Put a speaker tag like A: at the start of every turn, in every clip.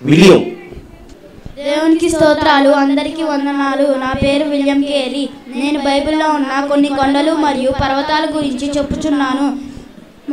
A: William.
B: దేవునికి స్తోత్రాలు. అందరికీ వందనాలు. నా పేరు విలియం కేరీ. నేను బైబిల్లో ఉన్న కొన్ని కొండలు మరియు పర్వతాల గురించి చెప్పుచున్నాను.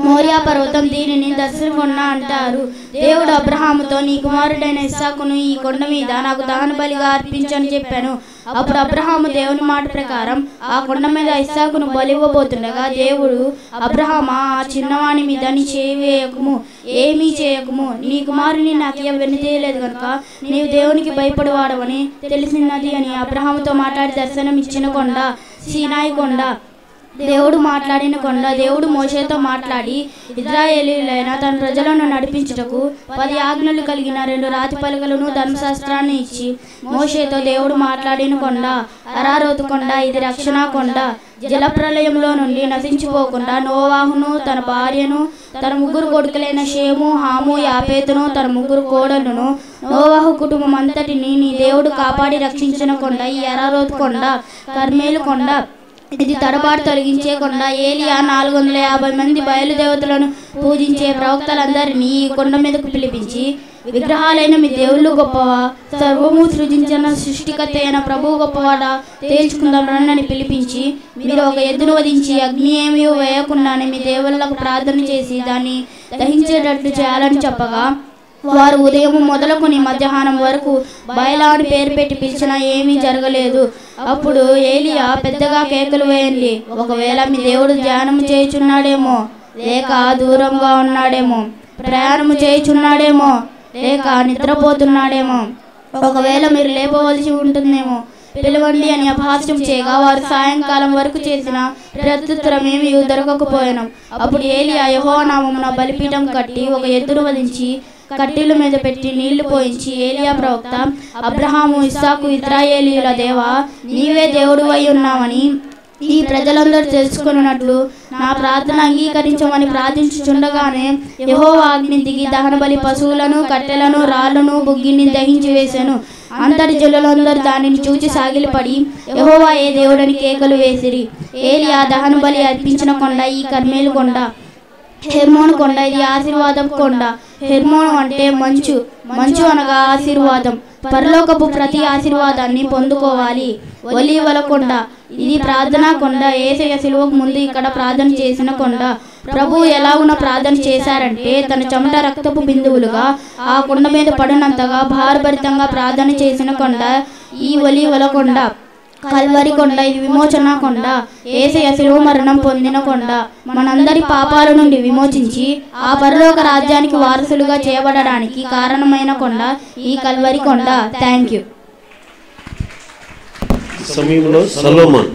B: మోరియా పర్వతం, దీనిని దర్శన కొండ అంటారు. దేవుడు అబ్రహాముతో, నీ కుమారుడైన ఇస్సాకును ఈ కొండ మీద నాకు దహన బలిగా అర్పించని చెప్పాను. అప్పుడు అబ్రహాము దేవుని మాట ప్రకారం ఆ కొండ మీద ఇస్సాకును బలివ్వబోతుండగా దేవుడు, అబ్రహామా, ఆ చిన్నవాని మీద నీ చేయి వేయకము, ఏమీ చేయకము, నీ కుమారుని నాకు ఎవరిని చేయలేదు కనుక నీవు దేవునికి భయపడవాడవని తెలిసినది అని అబ్రహాముతో మాట్లాడి దర్శనం ఇచ్చిన కొండ సీనాయి కొండ. దేవుడు మాట్లాడిన కొండ. దేవుడు మోషేతో మాట్లాడి ఇశ్రాయేలీయులైన తన ప్రజలను నడిపించుటకు 10 ఆజ్ఞలు కలిగిన 2 రాతి పలకలను ధర్మశాస్త్రాన్ని ఇచ్చి మోషేతో దేవుడు మాట్లాడిన కొండ అరారోతు కొండ. ఇది రక్షణ కొండ. జలప్రలయంలో నుండి నశించిపోకుండా నోవాహును, తన భార్యను, తన 3 కొడుకులైన షేము, హాము, యాపేతును, తన 3 కోడళ్లను, నోవాహు కుటుంబం అంతటిని నీ దేవుడు కాపాడి రక్షించిన కొండ ఈ అరారోతు కొండ. కర్మేలు కొండ. ఇది తడబాటు తొలగించే కొండ. ఏలియా 450 మంది బయలుదేవతలను పూజించే ప్రవక్తలందరినీ ఈ కొండ మీదకు పిలిపించి, విగ్రహాలైన మీ దేవుళ్ళు గొప్పవా, సర్వము సృజించిన సృష్టికర్త అయిన ప్రభువు గొప్పవాడా, తేల్చుకుందాం రండి పిలిపించి, మీరు ఒక ఎద్దును వధించి అగ్ని ఏమీ వేయకుండానే మీ దేవుళ్ళకు ప్రార్థన చేసి దాన్ని దహించేటట్లు చేయాలని చెప్పగా, వారు ఉదయం మొదలుకొని మధ్యాహ్నం వరకు బయలా అని పేరు పెట్టి పిలిచినా ఏమీ జరగలేదు. అప్పుడు ఏలియా పెద్దగా కేకలు వేయండి, ఒకవేళ మీ దేవుడు ధ్యానము చేయుచున్నాడేమో, లేక దూరంగా ఉన్నాడేమో, ప్రయాణము చేయుచున్నాడేమో, లేక నిద్రపోతున్నాడేమో, ఒకవేళ మీరు లేపవలసి ఉంటుందేమో పిలవండి అని అపహాస్యం చేయగా వారు సాయంకాలం వరకు చేసిన ప్రత్యుత్తరమేమీ దొరకకపోయాను. అప్పుడు ఏలియా యెహోవా నామమున బలిపీఠం కట్టి ఒక ఎద్దును వధించి కట్టెల మీద పెట్టి నీళ్లు పోయించి, ఏలియా ప్రవక్త, అబ్రహాము, ఇస్సాకు, ఇశ్రాయేలీయుల దేవా, నీవే దేవుడు అయి ఉన్నావని ఈ ప్రజలందరూ తెలుసుకున్నట్లు నా ప్రార్థన అంగీకరించమని ప్రార్థించుచుండగానే యెహోవా అగ్ని దిగి దహన బలి పశువులను, కట్టెలను, రాళ్లను, బుగ్గిని దహించి వేశాను. అంతటి జనులందరూ దానిని చూచి సాగిలపడి యెహోవా ఏ దేవుడని కేకలు వేసిరి. ఏలియా దహన బలి అర్పించిన కొండ ఈ కర్మేలు కొండ. హెర్మోను కొండ. ఇది ఆశీర్వాదం కొండ. హెర్మోను అంటే మంచు. మంచు అనగా ఆశీర్వాదం. పరలోకపు ప్రతి ఆశీర్వాదాన్ని పొందుకోవాలి. ఒలీవల కొండ. ఇది ప్రార్థనా కొండ. యేసయ్య సిలువకు ముందు ఇక్కడ ప్రార్థన చేసిన కొండ. ప్రభువు ఎలాగున ప్రార్థన చేశారంటే తన చెమట రక్తపు బిందువులుగా ఆ కొండ మీద పడినంతగా భారభరితంగా ప్రార్థన చేసిన కొండ ఈ ఒలీవల కొండ. కల్వరి కొండ. ఇది విమోచన కొండ. యేసయ్య శిలువ మరణం పొందిన కొండ. మనందరి పాపాల నుండి విమోచించి ఆ పరలోక రాజ్యానికి వారసులుగా చేయబడడానికి కారణమైన కొండ ఈ కల్వరి కొండ. Thank you.
A: సమయంలో సొలొమోన్